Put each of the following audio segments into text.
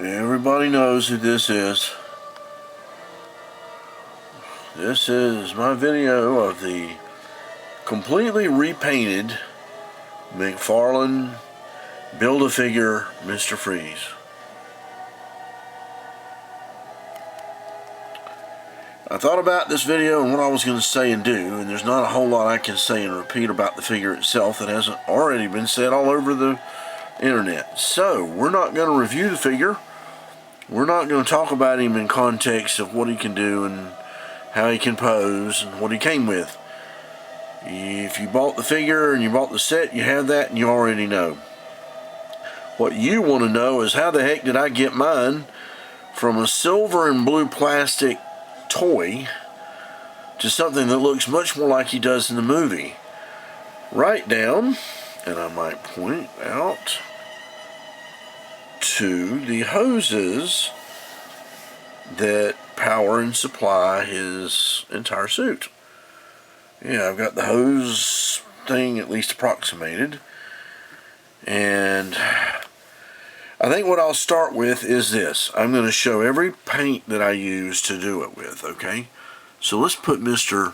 Everybody knows who this is. This is my video of the completely repainted McFarlane Build-A-Figure Mr. Freeze. I thought about this video and what I was going to say and do, and there's not a whole lot I can say and repeat about the figure itself that hasn't already been said all over the internet. So, we're not going to review the figure. We're not going to talk about him in context of what he can do and how he can pose and what he came with. If you bought the figure and you bought the set, you have that and you already know. What you want to know is how the heck did I get mine from a silver and blue plastic toy to something that looks much more like he does in the movie. Right down, and I might point out, to the hoses that power and supply his entire suit. Yeah, I've got the hose thing at least approximated, and I think what I'll start with is this. I'm going to show every paint that I use to do it with, okay? So let's put Mr.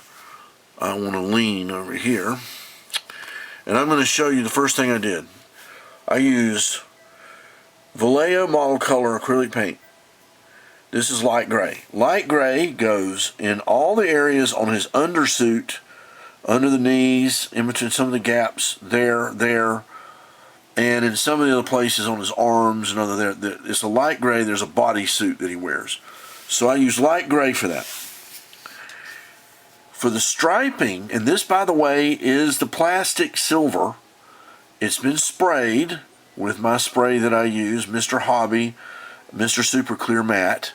I want to lean over here, and I'm going to show you the first thing I did. I use Vallejo Model Color acrylic paint. This is light gray. Light gray goes in all the areas on his undersuit, under the knees, in between some of the gaps, there, and in some of the other places on his arms and other there. It's a light gray. There's a bodysuit that he wears. So I use light gray for that. For the striping, and this, by the way, is the plastic silver. It's been sprayed with my spray that I use, Mr. Hobby, Mr. Super Clear Matte,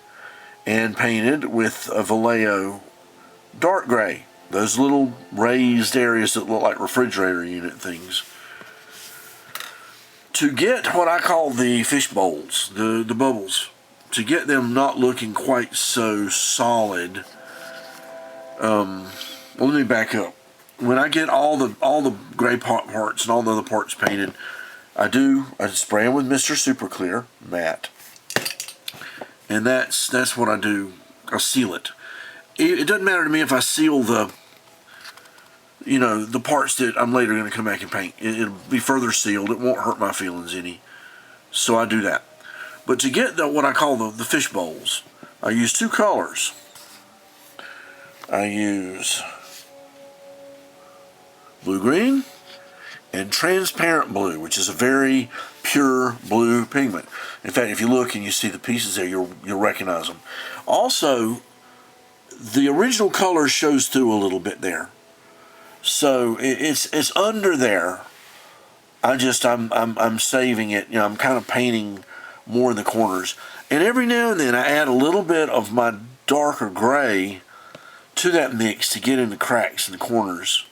and painted with a Vallejo dark gray. Those little raised areas that look like refrigerator unit things. To get what I call the fish bowls, the bubbles, to get them not looking quite so solid, well, let me back up. When I get all the gray parts and all the other parts painted, I spray them with Mr. Super Clear Matte, and that's what I do. I seal it. It doesn't matter to me if I seal the parts that I'm later going to come back and paint. It'll be further sealed. It won't hurt my feelings any. So I do that. But to get what I call the fish bowls, I use two colors. I use blue-green and transparent blue, which is a very pure blue pigment. In fact, if you look and you see the pieces there, you'll recognize them. Also, the original color shows through a little bit there. So it's under there. I'm saving it. I'm kind of painting more in the corners. And every now and then I add a little bit of my darker gray to that mix to get in the cracks in the corners.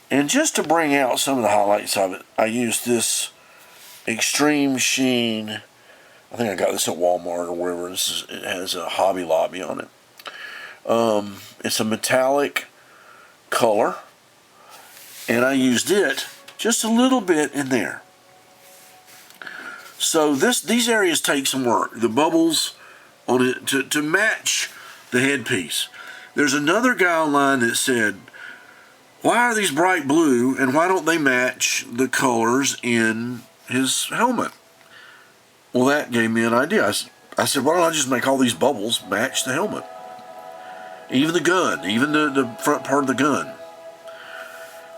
And just to bring out some of the highlights of it, I use this Extreme Sheen. I think I got this at Walmart or wherever. It has a Hobby Lobby on it. It's a metallic color, and I used it just a little bit in there. So these areas take some work. The bubbles on it to match the headpiece. There's another guy online that said, why are these bright blue and why don't they match the colors in his helmet? Well, that gave me an idea. I said, why don't I just make all these bubbles match the helmet? Even the gun, even the front part of the gun.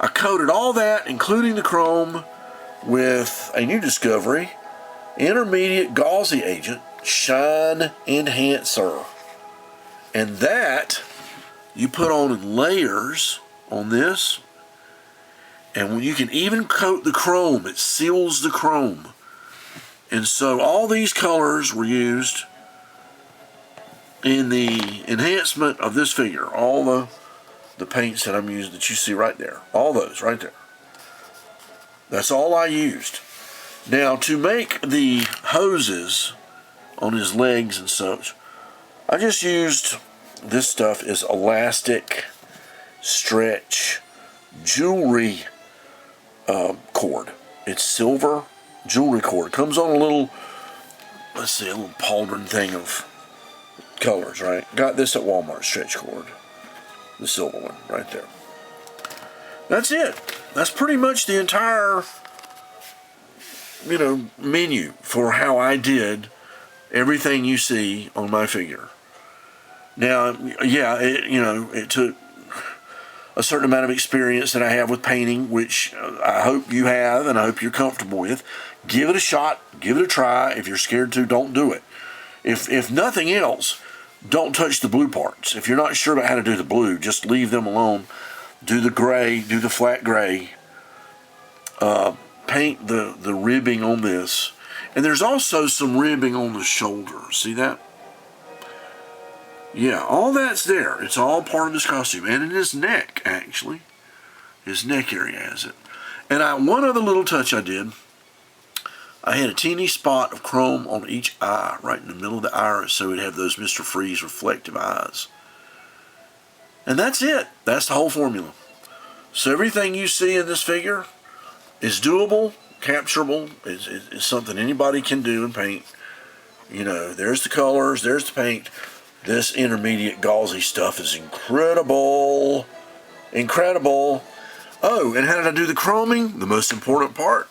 I coated all that, including the chrome, with a new discovery, Intermediate Gauzy Agent Shine Enhancer. And that you put on in layers on this, and when you can even coat the chrome, it seals the chrome. And so all these colors were used in the enhancement of this figure. All the paints that I'm using that you see right there, all those right there. That's all I used. Now, to make the hoses on his legs and such, I just used, this stuff is elastic stretch jewelry cord. It's silver jewelry cord. It comes on a little, let's see, a little pauldron thing of colors, right? Got this at Walmart, stretch cord. The silver one, right there. That's it. That's pretty much the entire, menu for how I did everything you see on my figure. Now, yeah, it took a certain amount of experience that I have with painting, which I hope you have and I hope you're comfortable with. Give it a shot. Give it a try. If you're scared to, don't do it. If nothing else, don't touch the blue parts. If you're not sure about how to do the blue, just leave them alone. Do the gray, do the flat gray. Paint the ribbing on this. And there's also some ribbing on the shoulder. See that? Yeah, all that's there. It's all part of his costume. And in his neck, actually. His neck area has it. And one other little touch I did. I had a teeny spot of chrome on each eye, right in the middle of the iris, so it'd have those Mr. Freeze reflective eyes. And that's it. That's the whole formula. So everything you see in this figure is doable, capturable, is something anybody can do and paint. There's the colors, there's the paint. This intermediate gauzy stuff is incredible. Incredible. Oh, and how did I do the chroming? The most important part.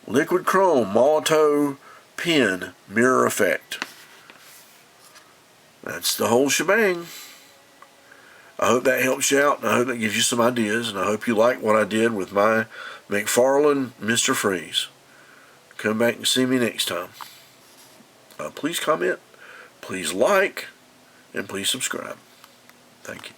Liquid chrome, Molotow pen, mirror effect. That's the whole shebang. I hope that helps you out, and I hope that gives you some ideas, and I hope you like what I did with my McFarlane Mr. Freeze. Come back and see me next time. Please comment, please like, and please subscribe. Thank you.